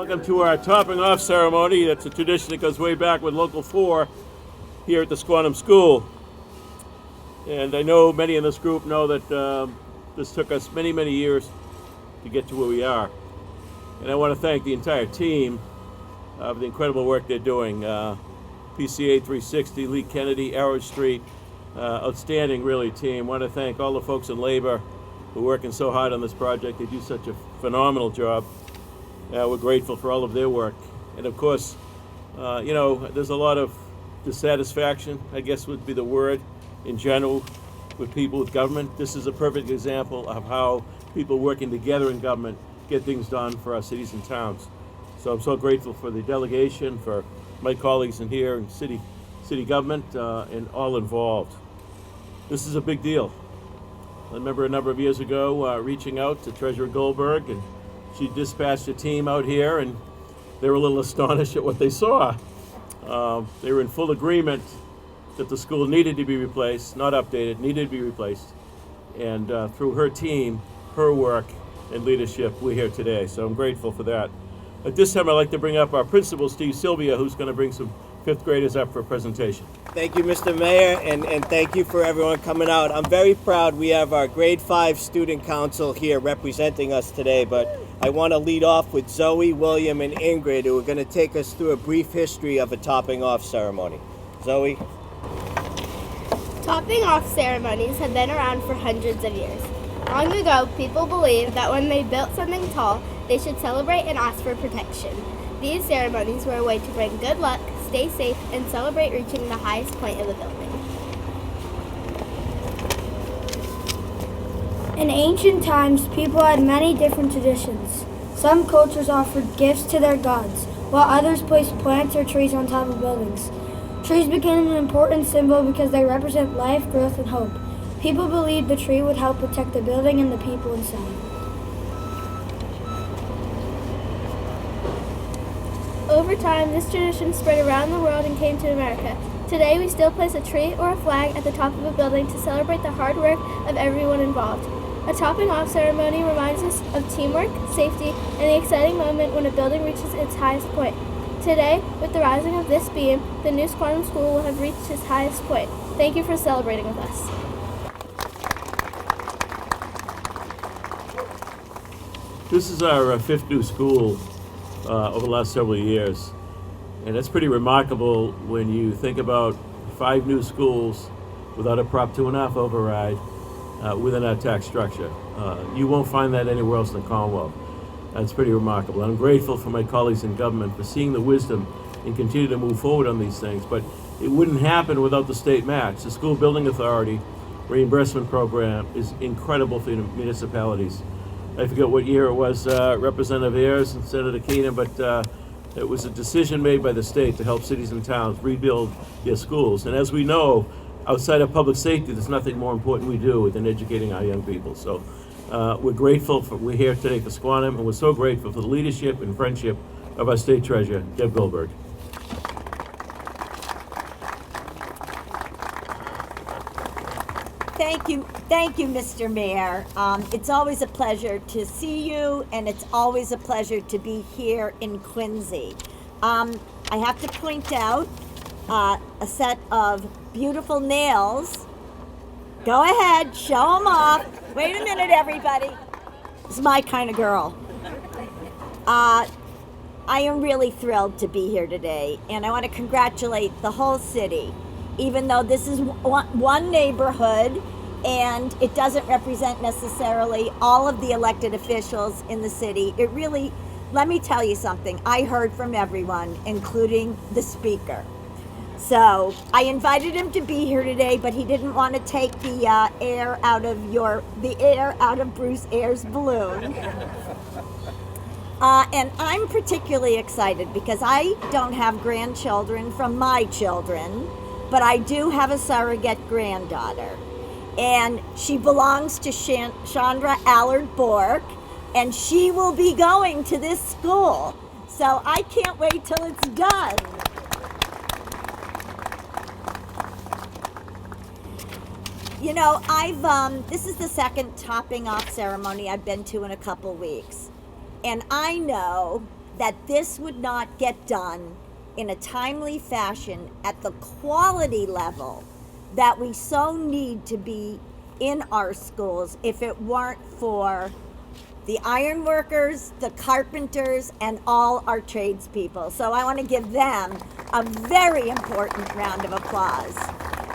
Welcome to our topping off ceremony. That's a tradition that goes way back with Local 4 here at the Squantum School. And I know many in this group know that this took us many, many years to get to where we are. And I want to thank the entire team for the incredible work they're doing. PCA 360, Lee Kennedy, Arrow Street, outstanding really team. I want to thank all the folks in labor who are working so hard on this project. They do such a phenomenal job. We're grateful for all of their work. And of course, there's a lot of dissatisfaction, I guess would be the word, in general with people with government. This is a perfect example of how people working together in government get things done for our cities and towns. So I'm so grateful for the delegation, for my colleagues in here and city government, and all involved. This is a big deal. I remember a number of years ago reaching out to Treasurer Goldberg, and she dispatched a team out here, and they were a little astonished at what they saw. They were in full agreement that the school needed to be replaced, not updated, needed to be replaced. And through her team, her work, and leadership, we're here today. So I'm grateful for that. At this time, I'd like to bring up our principal, Steve Sylvia, who's going to bring some fifth graders up for a presentation. Thank you, Mr. Mayor, and thank you for everyone coming out. I'm very proud we have our grade 5 student council here representing us today, but I want to lead off with Zoe, William, and Ingrid, who are going to take us through a brief history of a topping off ceremony. Zoe? Topping off ceremonies have been around for hundreds of years. Long ago, people believed that when they built something tall, they should celebrate and ask for protection. These ceremonies were a way to bring good luck, stay safe, and celebrate reaching the highest point of the building. In ancient times, people had many different traditions. Some cultures offered gifts to their gods, while others placed plants or trees on top of buildings. Trees became an important symbol because they represent life, growth, and hope. People believed the tree would help protect the building and the people inside. Over time, this tradition spread around the world and came to America. Today, we still place a tree or a flag at the top of a building to celebrate the hard work of everyone involved. A topping off ceremony reminds us of teamwork, safety, and the exciting moment when a building reaches its highest point. Today, with the rising of this beam, the new Squantum School will have reached its highest point. Thank you for celebrating with us. This is our fifth new school over the last several years. And that's pretty remarkable when you think about 5 new schools without a Prop 2.5 override within our tax structure. You won't find that anywhere else in the Commonwealth. That's pretty remarkable. I'm grateful for my colleagues in government for seeing the wisdom and continue to move forward on these things. But it wouldn't happen without the state match. The School Building Authority reimbursement program is incredible for municipalities. I forget what year it was, Representative Ayers and Senator Keenan, but it was a decision made by the state to help cities and towns rebuild their schools. And as we know, outside of public safety, there's nothing more important we do than educating our young people. So we're grateful we're here today for Squantum, and we're so grateful for the leadership and friendship of our state treasurer, Deb Goldberg. Thank you, Mr. Mayor. It's always a pleasure to see you, and it's always a pleasure to be here in Quincy. I have to point out a set of beautiful nails. Go ahead, show them off. Wait a minute, everybody. This is my kind of girl. I am really thrilled to be here today, and I want to congratulate the whole city. Even though this is one neighborhood and it doesn't represent necessarily all of the elected officials in the city, it really, let me tell you something, I heard from everyone, including the speaker. So I invited him to be here today, but he didn't want to take the air out of Bruce Ayers' balloon. And I'm particularly excited because I don't have grandchildren from my children, but I do have a surrogate granddaughter. And she belongs to Chandra Allard Bork, and she will be going to this school. So I can't wait till it's done. You know, this is the second topping off ceremony I've been to in a couple weeks. And I know that this would not get done in a timely fashion at the quality level that we so need to be in our schools if it weren't for the iron workers, the carpenters, and all our tradespeople. So I want to give them a very important round of applause.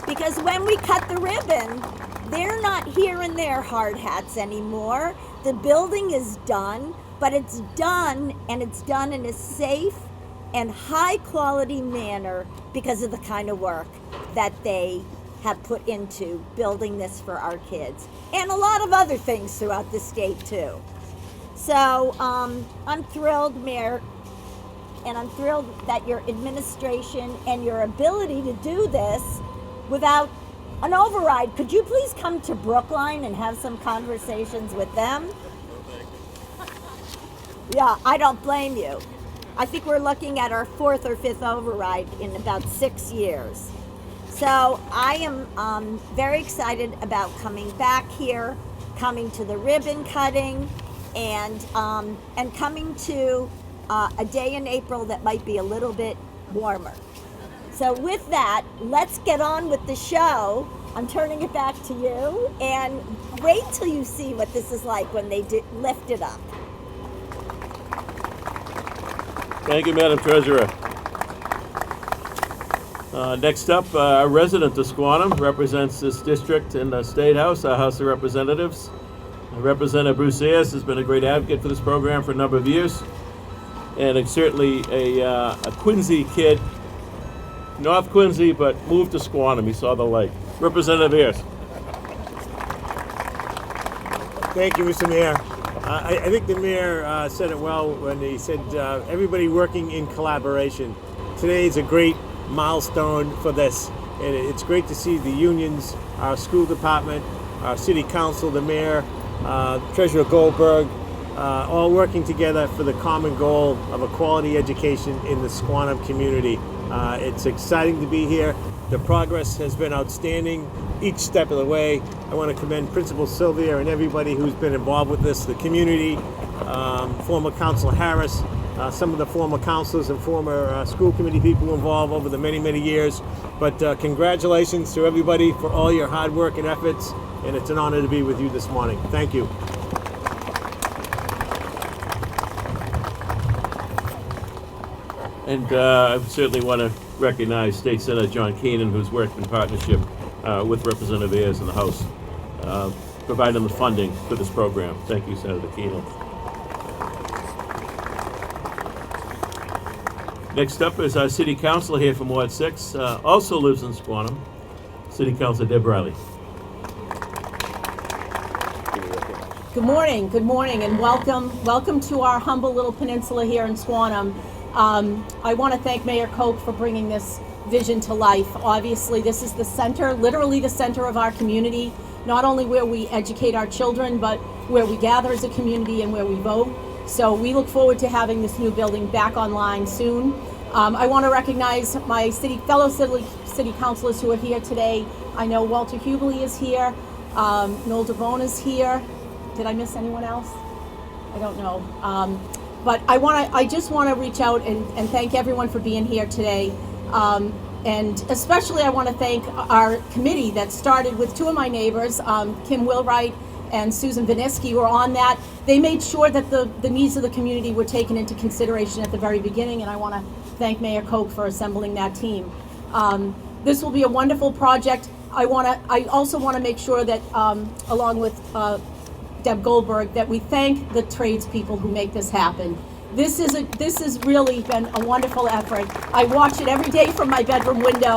Because when we cut the ribbon, they're not here in their hard hats anymore. The building is done, but it's done, and it's done in a safe and high quality manner because of the kind of work that they have put into building this for our kids, and a lot of other things throughout the state too. So I'm thrilled, Mayor, and I'm thrilled that your administration and your ability to do this without an override. Could you please come to Brookline and have some conversations with them? Yeah, I don't blame you. I think we're looking at our 4th or 5th override in about 6 years. So I am very excited about coming back here, coming to the ribbon cutting, and coming to a day in April that might be a little bit warmer. So with that, let's get on with the show. I'm turning it back to you, and wait till you see what this is like when they lift it up. Thank you, Madam Treasurer. Next up, a resident of Squantum represents this district in the State House, our House of Representatives. Representative Bruce Ayers has been a great advocate for this program for a number of years, and it's certainly a Quincy kid, North Quincy, but moved to Squantum. He saw the light. Representative Ayers. Thank you, Mr. Mayor. I think the mayor said it well when he said everybody working in collaboration. Today is a great milestone for this, and it's great to see the unions, our school department, our city council, the mayor, Treasurer Goldberg, all working together for the common goal of a quality education in the Squantum community. It's exciting to be here. The progress has been outstanding each step of the way. I want to commend Principal Sylvia and everybody who's been involved with this, the community, former Councilor Harris, some of the former councilors and former school committee people involved over the many, many years. But congratulations to everybody for all your hard work and efforts, and it's an honor to be with you this morning. Thank you. And I certainly want to recognize State Senator John Keenan, who's worked in partnership with Representative Ayers in the House, providing the funding for this program. Thank you, Senator Keenan. Next up is our City Councilor here from Ward 6, also lives in Squantum, City Councilor Deb Riley. Good morning, and welcome to our humble little peninsula here in Squantum. I want to thank Mayor Koch for bringing this vision to life. Obviously, this is the center, literally the center of our community, not only where we educate our children, but where we gather as a community and where we vote. So we look forward to having this new building back online soon. I want to recognize my fellow city councilors who are here today. I know Walter Hubley is here, Noel Devone is here. Did I miss anyone else? I don't know. But I just want to reach out and thank everyone for being here today. And especially I want to thank our committee that started with two of my neighbors, Kim Wilwright and Susan Viniski, who were on that. They made sure that the needs of the community were taken into consideration at the very beginning, and I want to thank Mayor Koch for assembling that team. This will be a wonderful project. I also want to make sure that, along with Deb Goldberg, that we thank the tradespeople who make this happen. This has really been a wonderful effort. I watch it every day from my bedroom window,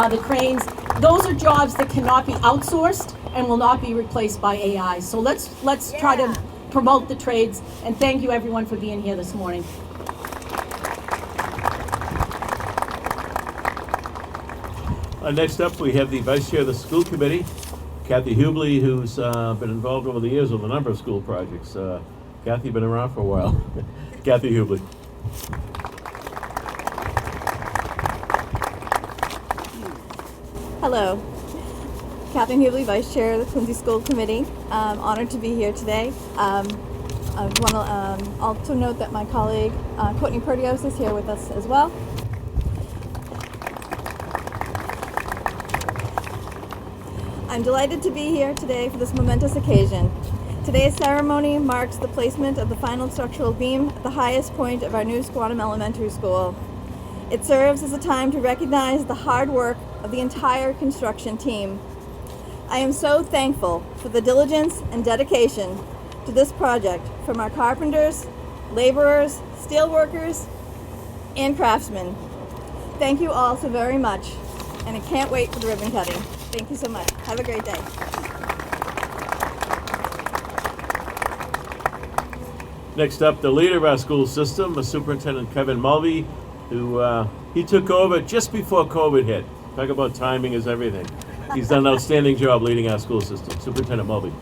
the cranes. Those are jobs that cannot be outsourced and will not be replaced by AI. So let's try to promote the trades, and thank you everyone for being here this morning. Next up, we have the Vice Chair of the School Committee, Kathy Hubley, who's been involved over the years with a number of school projects. Kathy, been around for a while. Kathy Hubley. Hello. Catherine Hubley, Vice Chair of the Quincy School Committee. Honored to be here today. I want to also note that my colleague Courtney Perdios is here with us as well. I'm delighted to be here today for this momentous occasion. Today's ceremony marks the placement of the final structural beam at the highest point of our new Squantum Elementary School. It serves as a time to recognize the hard work of the entire construction team. I am so thankful for the diligence and dedication to this project from our carpenters, laborers, steel workers, and craftsmen. Thank you all so very much, and I can't wait for the ribbon cutting. Thank you so much. Have a great day. Next up, the leader of our school system, Superintendent Kevin Mulvey, who he took over just before COVID hit. Talk about timing is everything. He's done an outstanding job leading our school system. Superintendent Mulvey.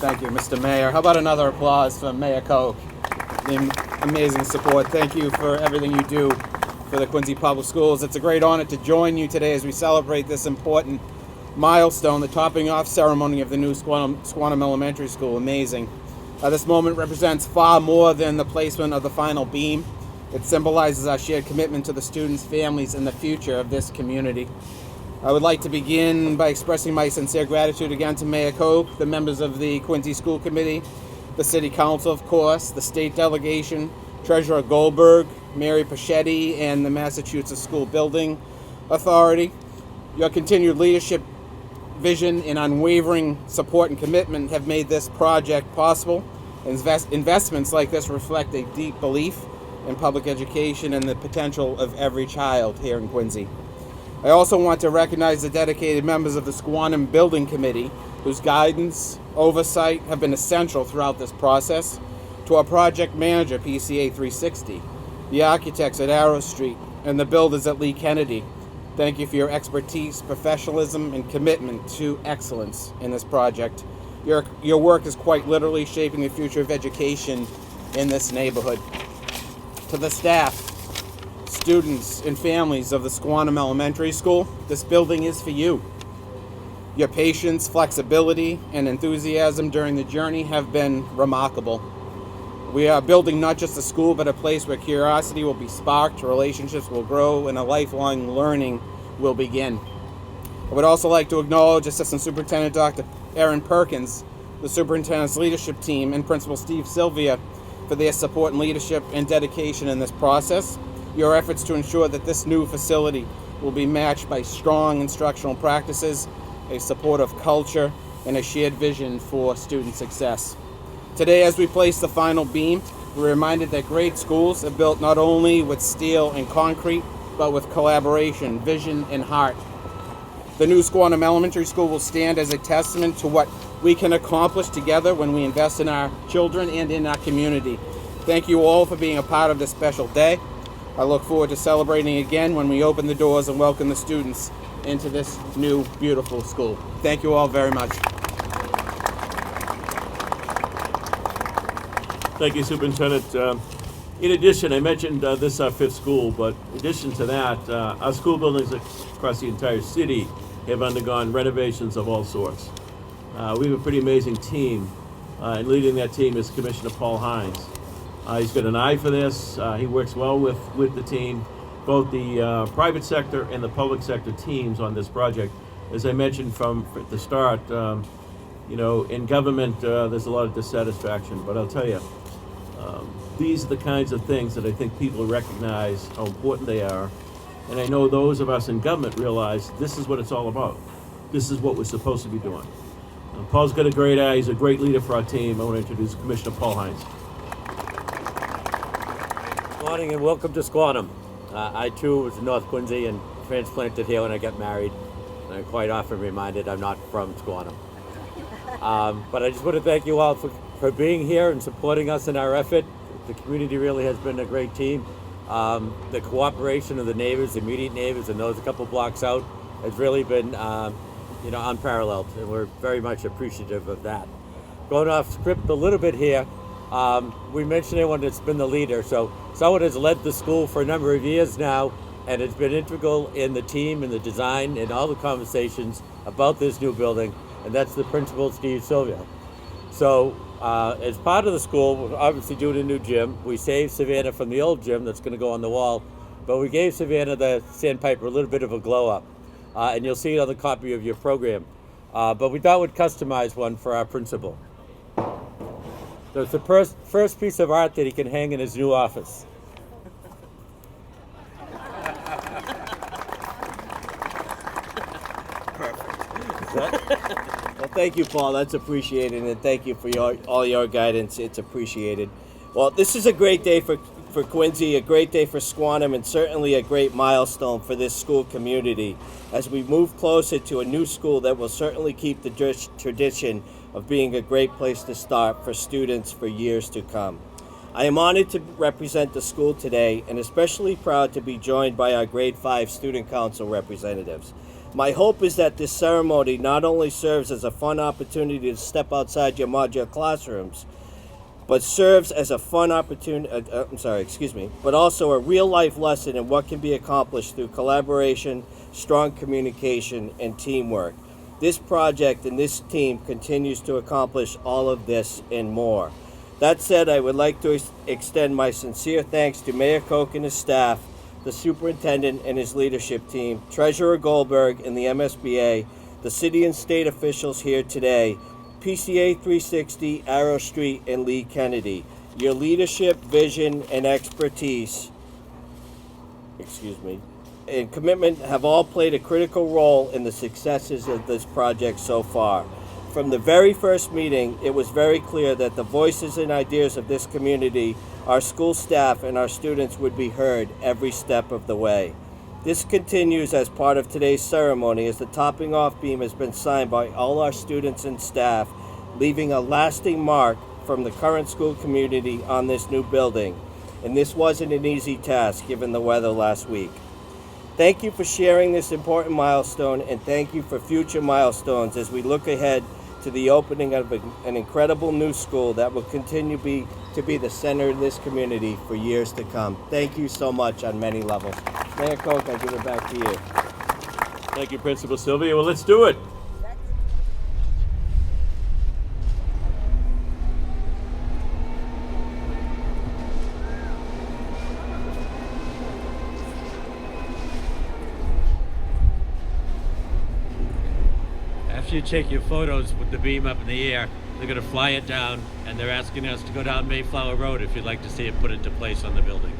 Thank you, Mr. Mayor. How about another applause for Mayor Koch? The amazing support. Thank you for everything you do for the Quincy Public Schools. It's a great honor to join you today as we celebrate this important milestone, the topping off ceremony of the new Squantum Elementary School. Amazing. This moment represents far more than the placement of the final beam. It symbolizes our shared commitment to the students, families, and the future of this community. I would like to begin by expressing my sincere gratitude again to Mayor Koch, the members of the Quincy School Committee, the City Council, of course, the state delegation, Treasurer Goldberg, Mary Pachetti, and the Massachusetts School Building Authority. Your continued leadership, vision, and unwavering support and commitment have made this project possible. Investments like this reflect a deep belief in public education and the potential of every child here in Quincy. I also want to recognize the dedicated members of the Squantum Building Committee, whose guidance, oversight have been essential throughout this process, to our project manager, PCA 360, the architects at Arrow Street, and the builders at Lee Kennedy. Thank you for your expertise, professionalism, and commitment to excellence in this project. Your work is quite literally shaping the future of education in this neighborhood. To the staff, students, and families of the Squantum Elementary School, this building is for you. Your patience, flexibility, and enthusiasm during the journey have been remarkable. We are building not just a school, but a place where curiosity will be sparked, relationships will grow, and a lifelong learning will begin. I would also like to acknowledge Assistant Superintendent Dr. Erin Perkins, the superintendent's leadership team, and Principal Steve Sylvia for their support and leadership and dedication in this process. Your efforts to ensure that this new facility will be matched by strong instructional practices, a supportive culture, and a shared vision for student success. Today, as we place the final beam, we're reminded that great schools are built not only with steel and concrete, but with collaboration, vision, and heart. The new Squantum Elementary School will stand as a testament to what we can accomplish together when we invest in our children and in our community. Thank you all for being a part of this special day. I look forward to celebrating again when we open the doors and welcome the students into this new, beautiful school. Thank you all very much. Thank you, Superintendent. In addition, I mentioned this is our fifth school, but in addition to that, our school buildings across the entire city have undergone renovations of all sorts. We have a pretty amazing team, and leading that team is Commissioner Paul Hines. He's got an eye for this. He works well with the team, both the private sector and the public sector teams on this project. As I mentioned from the start, in government, there's a lot of dissatisfaction, but I'll tell you, these are the kinds of things that I think people recognize how important they are. And I know those of us in government realize this is what it's all about. This is what we're supposed to be doing. Paul's got a great eye. He's a great leader for our team. I want to introduce Commissioner Paul Hines. Good morning and welcome to Squantum. I too was in North Quincy and transplanted here when I got married. And I'm quite often reminded I'm not from Squantum. But I just want to thank you all for being here and supporting us in our effort. The community really has been a great team. The cooperation of the neighbors, the immediate neighbors, and those a couple blocks out has really been unparalleled, and we're very much appreciative of that. Going off script a little bit here, we mentioned anyone that's been the leader. So someone has led the school for a number of years now, and has been integral in the team and the design and all the conversations about this new building. and that's the principal, Steve Sylvia. So as part of the school, we're obviously doing a new gym. We saved Savannah from the old gym that's going to go on the wall, but we gave Savannah the sandpiper a little bit of a glow up, and you'll see it on the copy of your program. But we thought we'd customize one for our principal. So it's the first piece of art that he can hang in his new office. Well, thank you, Paul. That's appreciated, and thank you for all your guidance. It's appreciated. Well, this is a great day for Quincy, a great day for Squantum, and certainly a great milestone for this school community as we move closer to a new school that will certainly keep the tradition of being a great place to start for students for years to come. I am honored to represent the school today and especially proud to be joined by our grade 5 student council representatives. My hope is that this ceremony not only serves as a fun opportunity to step outside your modular classrooms, but serves as a fun opportunity, but also a real life lesson in what can be accomplished through collaboration, strong communication, and teamwork. This project and this team continues to accomplish all of this and more. That said, I would like to extend my sincere thanks to Mayor Koch and his staff, the superintendent and his leadership team, Treasurer Goldberg and the MSBA, the city and state officials here today, PCA 360, Arrow Street, and Lee Kennedy. Your leadership, vision, and expertise, and commitment have all played a critical role in the successes of this project so far. From the very first meeting, it was very clear that the voices and ideas of this community, our school staff, and our students would be heard every step of the way. This continues as part of today's ceremony as the topping off beam has been signed by all our students and staff, leaving a lasting mark from the current school community on this new building. And this wasn't an easy task given the weather last week. Thank you for sharing this important milestone, and thank you for future milestones as we look ahead to the opening of an incredible new school that will continue to be the center of this community for years to come. Thank you so much on many levels. Mayor Koch, I give it back to you. Thank you, Principal Sylvia. Well, let's do it. After you take your photos with the beam up in the air, they're going to fly it down, and they're asking us to go down Mayflower Road if you'd like to see it put into place on the building.